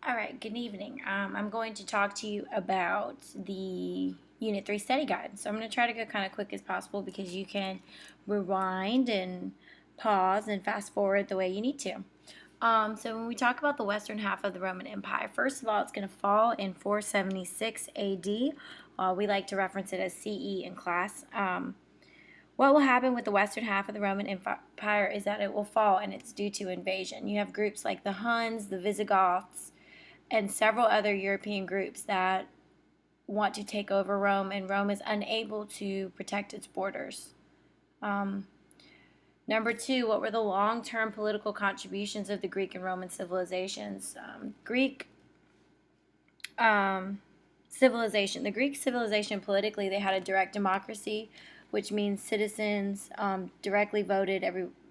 All right, good evening. I'm going to talk to you about the Unit 3 study guide. So I'm going to try to go kind of quick as possible because you can rewind and pause and fast forward the way you need to. So when we talk about the western half of the Roman Empire, first of all, it's going to fall in 476 AD. We like to reference it as CE in class. What will happen with the western half of the Roman Empire is that it will fall, and it's due to invasion. You have groups like the Huns, the Visigoths, and several other European groups that want to take over Rome, and Rome is unable to protect its borders. Number two, what were the long-term political contributions of the Greek and Roman civilizations? Greek civilization. The Greek civilization politically, they had a direct democracy, which means citizens directly voted.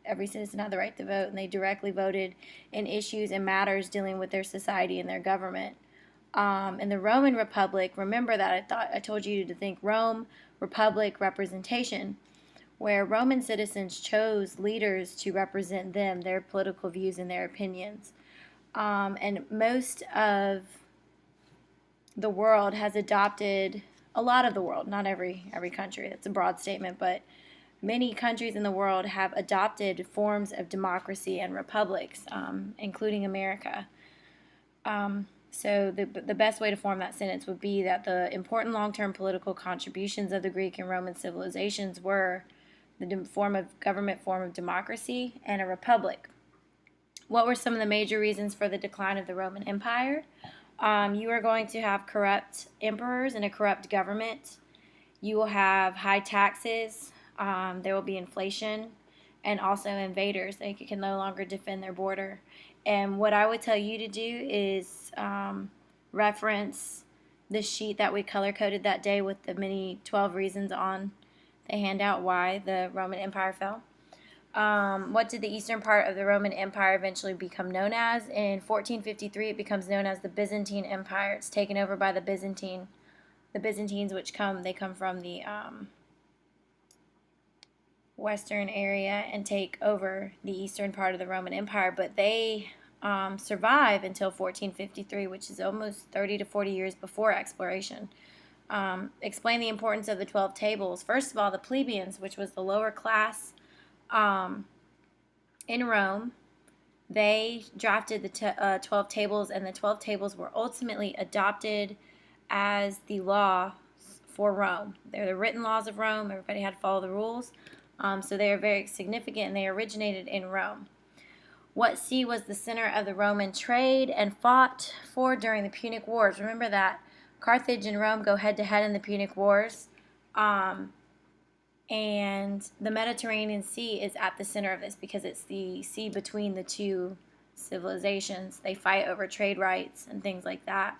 Every citizen had the right to vote, and they directly voted in issues and matters dealing with their society and their government. In the Roman Republic, remember that I told you to think Rome, Republic, representation, where Roman citizens chose leaders to represent them, their political views and their opinions. And most of the world has adopted, a lot of the world, not every country, that's a broad statement, but many countries in the world have adopted forms of democracy and republics, including America. So the best way to form that sentence would be that the important long-term political contributions of the Greek and Roman civilizations were the government form of democracy and a republic. What were some of the major reasons for the decline of the Roman Empire? You are going to have corrupt emperors and a corrupt government. You will have high taxes. There will be inflation and also invaders. They can no longer defend their border. And what I would tell you to do is reference the sheet that we color-coded that day with the many 12 reasons on the handout why the Roman Empire fell. What did the eastern part of the Roman Empire eventually become known as? In 1453, it becomes known as the Byzantine Empire. It's taken over by the Byzantines, which come from the western area and take over the eastern part of the Roman Empire, but they survive until 1453, which is almost 30 to 40 years before exploration. Explain the importance of the 12 tables. First of all, the plebeians, which was the lower class in Rome, they drafted the 12 tables, and the 12 tables were ultimately adopted as the law for Rome. They're the written laws of Rome. Everybody had to follow the rules. So they are very significant, and they originated in Rome. What sea was the center of the Roman trade and fought for during the Punic Wars? Remember that Carthage and Rome go head-to-head in the Punic Wars. And the Mediterranean Sea is at the center of this because it's the sea between the two civilizations. They fight over trade rights and things like that.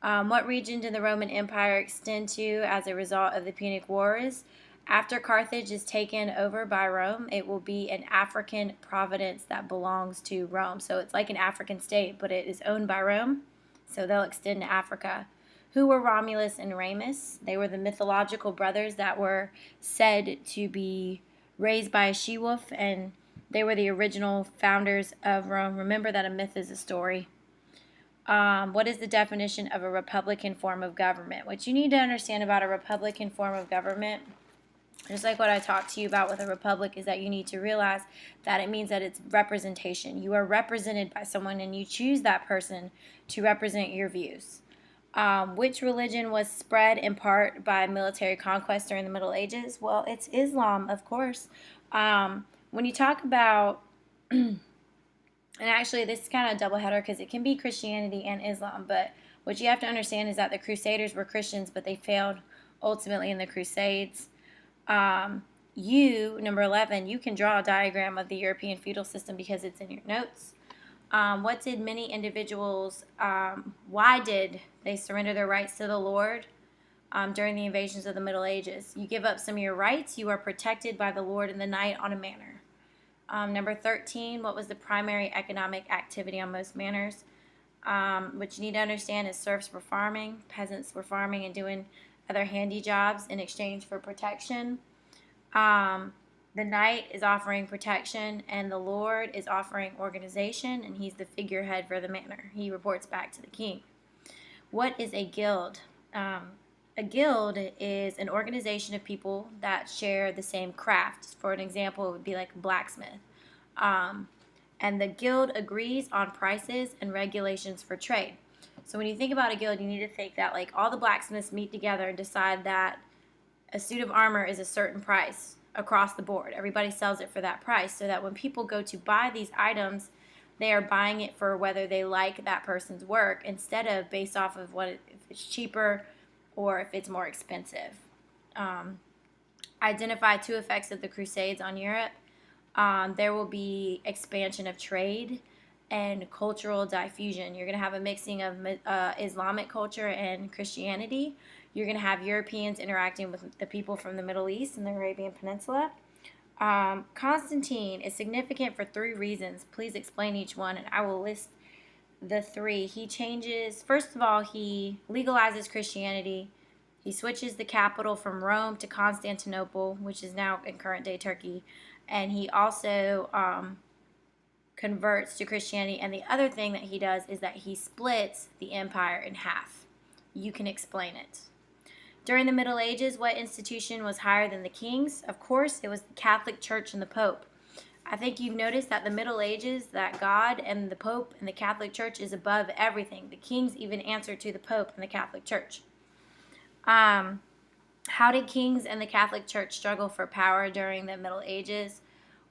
What region did the Roman Empire extend to as a result of the Punic Wars? After Carthage is taken over by Rome, it will be an African province that belongs to Rome. So it's like an African state, but it is owned by Rome, so they'll extend to Africa. Who were Romulus and Remus? They were the mythological brothers that were said to be raised by a she-wolf, and they were the original founders of Rome. Remember that a myth is a story. What is the definition of a republican form of government? What you need to understand about a republican form of government, just like what I talked to you about with a republic, is that you need to realize that it means that it's representation. You are represented by someone, and you choose that person to represent your views. Which religion was spread in part by military conquest during the Middle Ages? Well, it's Islam, of course. When you talk about, and actually this is kind of a doubleheader because it can be Christianity and Islam, but what you have to understand is that the Crusaders were Christians, but they failed ultimately in the Crusades. Number 11, you can draw a diagram of the European feudal system because it's in your notes. What did many individuals, why did they surrender their rights to the Lord during the invasions of the Middle Ages? You give up some of your rights, you are protected by the Lord in the night on a manor. Number 13, what was the primary economic activity on most manors? What you need to understand is serfs were farming, peasants were farming and doing other handy jobs in exchange for protection. The knight is offering protection, and the lord is offering organization, and he's the figurehead for the manor. He reports back to the king. What is a guild? A guild is an organization of people that share the same craft. For an example, it would be like a blacksmith. And the guild agrees on prices and regulations for trade. So when you think about a guild, you need to think that like all the blacksmiths meet together and decide that a suit of armor is a certain price across the board. Everybody sells it for that price, so that when people go to buy these items, they are buying it for whether they like that person's work instead of based off of if it's cheaper or if it's more expensive. Identify two effects of the Crusades on Europe. There will be expansion of trade and cultural diffusion. You're going to have a mixing of Islamic culture and Christianity. You're going to have Europeans interacting with the people from the Middle East and the Arabian Peninsula. Constantine is significant for 3 reasons. Please explain each one, and I will list the 3. He changes, first of all, he legalizes Christianity. He switches the capital from Rome to Constantinople, which is now in current-day Turkey. And he also converts to Christianity. And the other thing that he does is that he splits the empire in half. You can explain it. During the Middle Ages, what institution was higher than the kings? Of course, it was the Catholic Church and the Pope. I think you've noticed that the Middle Ages, that God and the Pope and the Catholic Church is above everything. The kings even answer to the Pope and the Catholic Church. How did kings and the Catholic Church struggle for power during the Middle Ages?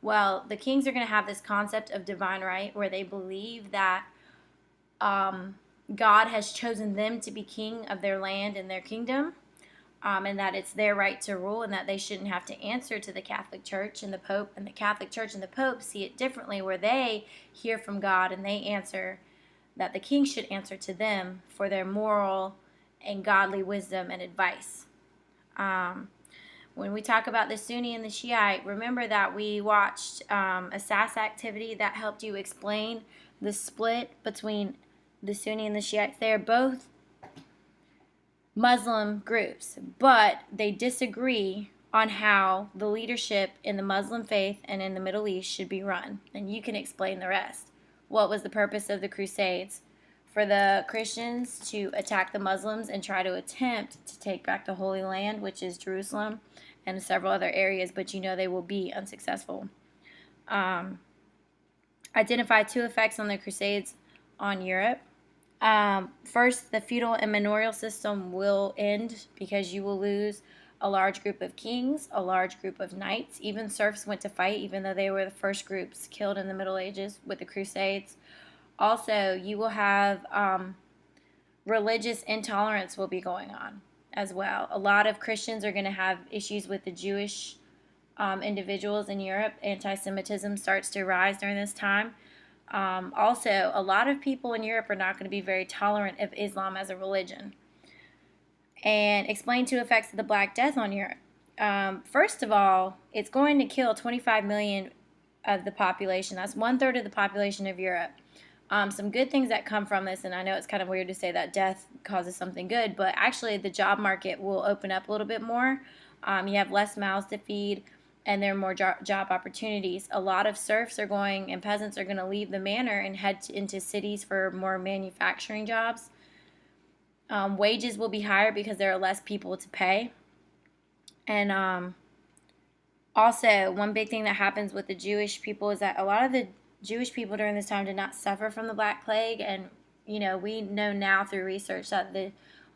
Well, the kings are going to have this concept of divine right, where they believe that God has chosen them to be king of their land and their kingdom, and that it's their right to rule, and that they shouldn't have to answer to the Catholic Church and the Pope. And the Catholic Church and the Pope see it differently, where they hear from God and they answer that the king should answer to them for their moral and godly wisdom and advice. When we talk about the Sunni and the Shiite, remember that we watched a SAS activity that helped you explain the split between the Sunni and the Shiites. They are both Muslim groups, but they disagree on how the leadership in the Muslim faith and in the Middle East should be run. And you can explain the rest. What was the purpose of the Crusades? For the Christians to attack the Muslims and try to attempt to take back the Holy Land, which is Jerusalem, and several other areas, but you know they will be unsuccessful. Identify 2 effects on the Crusades on Europe. First, the feudal and manorial system will end because you will lose a large group of kings, a large group of knights. Even serfs went to fight, even though they were the first groups killed in the Middle Ages with the Crusades. Also, you will have religious intolerance will be going on as well. A lot of Christians are going to have issues with the Jewish individuals in Europe. Anti-Semitism starts to rise during this time. Also, a lot of people in Europe are not going to be very tolerant of Islam as a religion. And explain 2 effects of the Black Death on Europe. First of all, it's going to kill 25 million of the population. That's 1/3 of the population of Europe. Some good things that come from this, and I know it's kind of weird to say that death causes something good, but actually the job market will open up a little bit more. You have less mouths to feed, and there are more job opportunities. A lot of serfs are going, and peasants are going to leave the manor and head into cities for more manufacturing jobs. Wages will be higher because there are less people to pay. And also, one big thing that happens with the Jewish people is that a lot of the Jewish people during this time did not suffer from the Black Plague, and we know now through research that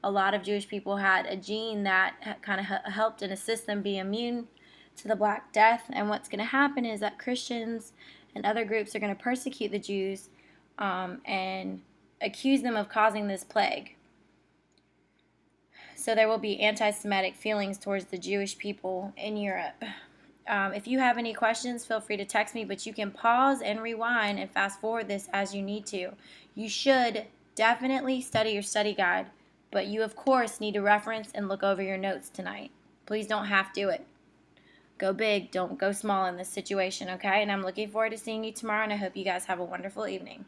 a lot of Jewish people had a gene that kind of helped and assist them be immune to the Black Death. And what's going to happen is that Christians and other groups are going to persecute the Jews and accuse them of causing this plague. So there will be anti-Semitic feelings towards the Jewish people in Europe. If you have any questions, feel free to text me, but you can pause and rewind and fast forward this as you need to. You should definitely study your study guide, but you, of course, need to reference and look over your notes tonight. Please don't half do it. Go big, don't go small in this situation, okay? And I'm looking forward to seeing you tomorrow, and I hope you guys have a wonderful evening.